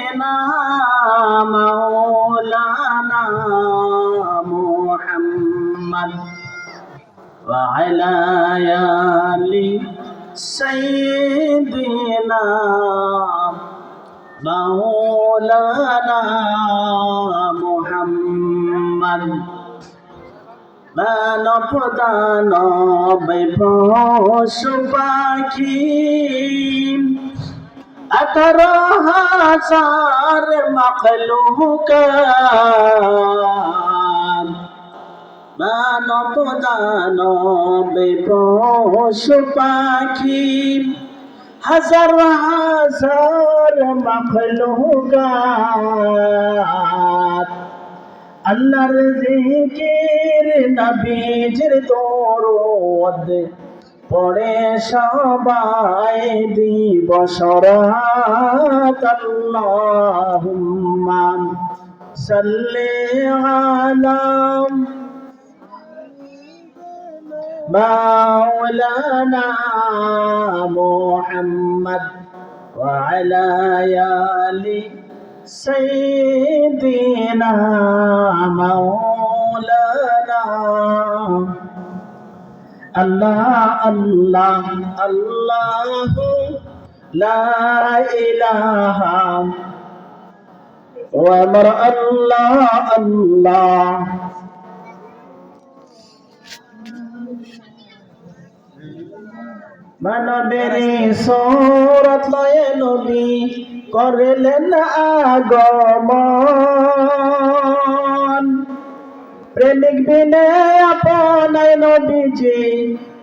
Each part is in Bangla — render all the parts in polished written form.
سيدنا مولانا محمد وعلى آل سيدنا مولانا محمد মানব দানব পশু পাখি 18,000 মাখলুকাত মানব দানব পশু পাখি হাজার হাজার মাখলুকাত আল্লাহর জিকির নবীজির দরুদ পড়ে সবাই দিবস রাত আল্লাহুম্মা সাল্লি আলা মাওলানা মুহাম্মদ ওয়া আলা আলি سيدنا مولانا الله الله الله لا إله ومر الله الله মানবেরি সূরত লয়ে নবী করলেন আগমন প্রেমিক বিনে আপনায় নবীজি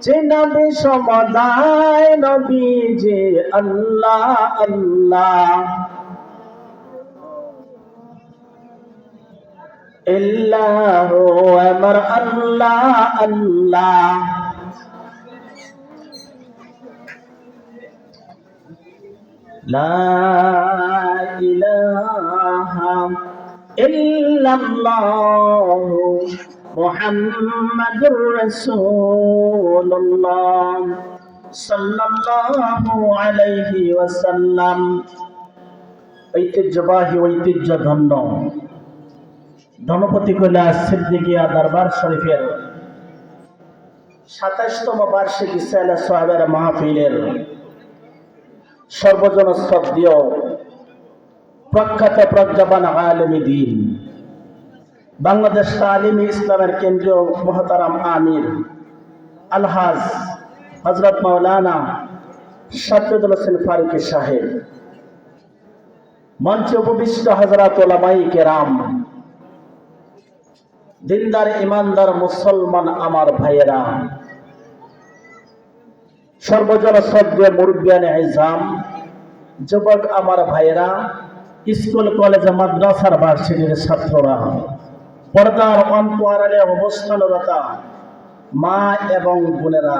চিনবি সমদায় নবীজি আল্লাহ আল্লাহ ইল্লাহু আমার আল্লাহ আল্লাহ لا إله إلا الله محمد رسول الله صلى الله عليه وسلم ঐতিহ্যবাহী ঐতিহ্যধন্য ধনপতি কৈলাস সিদ্দিকিয়া দরবার শরীফের 27তম বার্ষিকী সেলে সোহাবের মাহফিলের সর্বজন শ্রদ্ধেয় প্রখ্যাত প্রজ্ঞাবান আলেমী দ্বীন বাংলাদেশ তালিমি ইসলামের কেন্দ্রীয় মুহতারাম আমির আলহাজ হযরত মাওলানা সাজ্জাদুল হোসেন ফারুকী সাহেব, মঞ্চে উপবিষ্ট হযরত উলামায়ে কেরাম, দিনদার ইমানদার মুসলমান আমার ভাইয়েরা, সর্বজন শ্রদ্ধেয় মুরব্বিয়ানে ইজাম, যুবক আমার ভাইয়েরা, স্কুল কলেজ মাদ্রাসার বার্ষিকীর ছাত্ররা, পর্দার অন্তরালে অবস্থানরত মা এবং বোনেরা,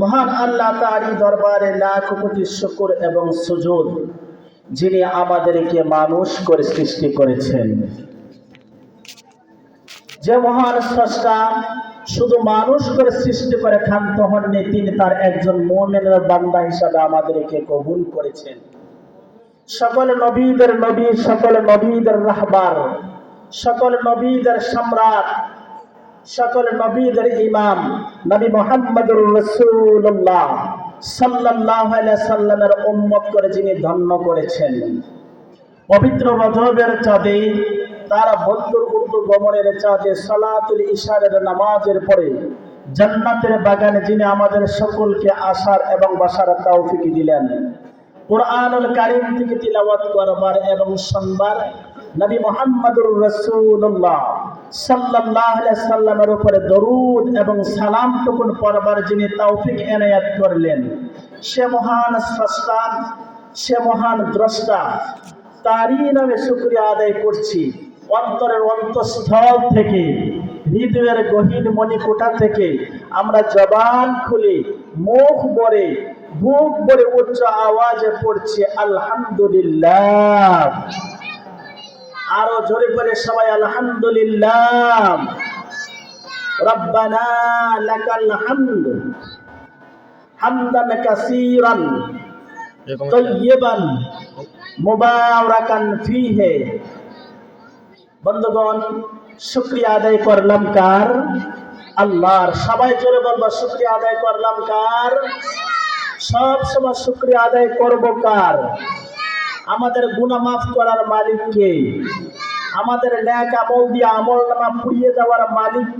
মহান আল্লাহ তাআলার দরবারে লাখ কোটি শুকর এবং সুজুদ যিনি আমাদেরকে মানুষ করে সৃষ্টি করেছেন। যে মহান স্রষ্টা শুধু মানুষ করে সৃষ্টি করে ক্ষান্ত হননি, তিনি তার একজন মুমিনের বান্দা হিসাবে আমাদেরকে কবুল করেছেন। সকল নবীদের নবী, সকল নবীদের রাহবার, সকল নবীদের সম্রাট, সকল নবীদের ইমাম নবী মুহাম্মদুর রাসূলুল্লাহ সাল্লাল্লাহু আলাইহি সাল্লামের উম্মত করে যিনি ধন্য করেছেন। পবিত্র রজবের চাঁদে তার বন্ধুর উর্দু গমনের চাঁদে সালাতুল ইশারের নামাজের পরে জান্নাতের বাগানে যিনি আমাদের সকলকে আসার এবং বসার তৌফিক দিলেন, কুরআনুল কারীম থেকে তিলাওয়াত করবার এবং শুনবার নবী মুহাম্মদুর রাসূলুল্লাহ সাল্লাল্লাহু আলাইহি সাল্লামের উপরে দরুদ এবং সালাম টুকুন পড়বার যিনি তৌফিক এনায়েত করলেন, সে মহান স্রষ্টা, সে মহান দ্রষ্টা, তারই নামে শুকরিয়া আদায় করছি। অন্তরের অন্তঃস্থল থেকে, হৃদয়ের গহীন মণিকোঠা থেকে আমরা জবান খুলে, মুখ ভরে, বুক ভরে উচ্চ আওয়াজে পড়ছি আলহামদুলিল্লাহ। আরো জোরে করে সবাই আলহামদুলিল্লাহ। রব্বানা লাকাল হামদ হামদান কাসীরান তাইয়িবান মুবারাকান ফীহি। বন্ধুগণ, শুকরিয়া আদায় করলাম কার? আল্লাহর। সবাই জোরে বলবো শুকরিয়া আদায় করলাম কার? সব সময় শুকরিয়া আদায় করব কার? আমাদের গুনাহ মাফ করার মালিক কে? আমাদের নেক আমল দিয়ে আমলনামা পুড়িয়ে দেওয়ার মালিক কে?